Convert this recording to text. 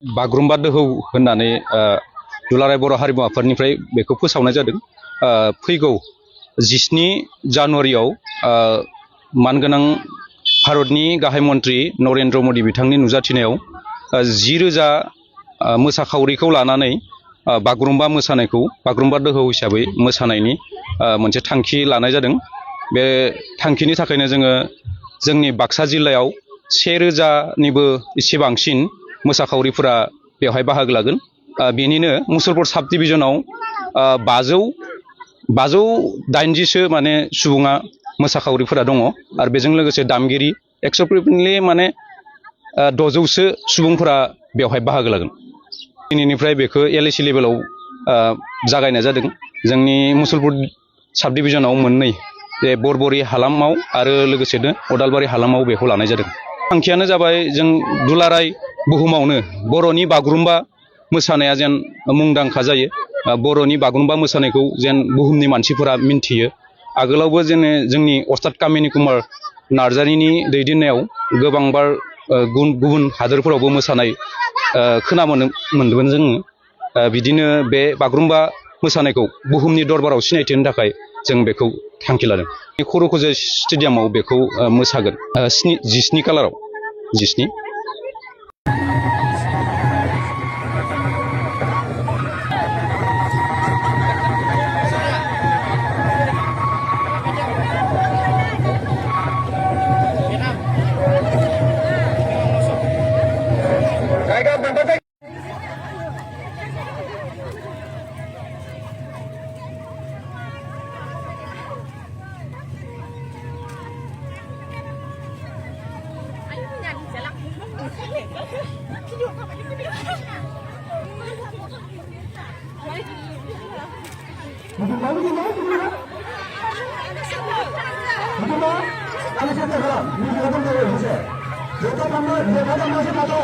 बागुरुम्बा दोहौ होननानै दुलाराय बर' हारिमु आफादनिफ्राय बेखौ फोसावनाय जादों। फैगौ 17 जानुवारियाव मानगोनां भारतनि गाहाय मन्त्रि नरेन्द्र मदि बिथांनि नुजाथिनायाव 10,000 मोसाखावरिखौ लानानै बागुरुम्बा मोसानायखौ बागुरुम्बा दोहौ हिसाबै मोसानायनि मोनसे थांखि लानाय जादों। बे थांखिनि थाखायनो जोङो जोंनि बाक्सा जिल्लायाव 1,000निबो एसे बांसिन मोसाखावरिफोरा बेवहाय बाहागो लागोन। बेनिनो मुसलपुर साब डिभिजनाव 580 माने सुबुङा मोसाखावरिफोरा दङ आरो बेजों लोगोसे दामगिरि एक्सपेक्टेडलि माने 600सो सुबुंफोरा बेवहाय बाहागो लागोन। दिनैनिफ्राय बेखौ LAC लेभेलाव जागायनाय जादों। जोंनि मुसलपुर साब डिभिजनाव मोननै जे बरबरि हालामाव आरो लोगोसेनो अदालबारि हालामाव बेखौ लानाय जादों। थांखियानो जाबाय जों दुलाराय बुहुमावनो बर'नि बागुरुम्बा मोसानाया जेन मुंदांखा जायो, बर'नि बागुरुम्बा मोसानायखौ जेन बुहुमनि मानसिफोरा मिन्थियो। आगोलावबो जोंनि अस्ताद कामिनी कुमार नार्जारीनि दैदेननायाव गोबांबार गुबुन हादोरफोरावबो मोसानाय मोनदोंमोन जोङो। बिदिनो बे बागुरुम्बा मोसानायखौ बुहुमनि दरबाराव सिनायथि होनो थाखाय जों बेखौ थांखि लादों। खर'खुजि स्टेडियामाव बेखौ मोसागोन 17 खालाराव 17। Kalau saya terang, ini kita pun tahu, saya. Kita pun tahu, dia kata masih tahu.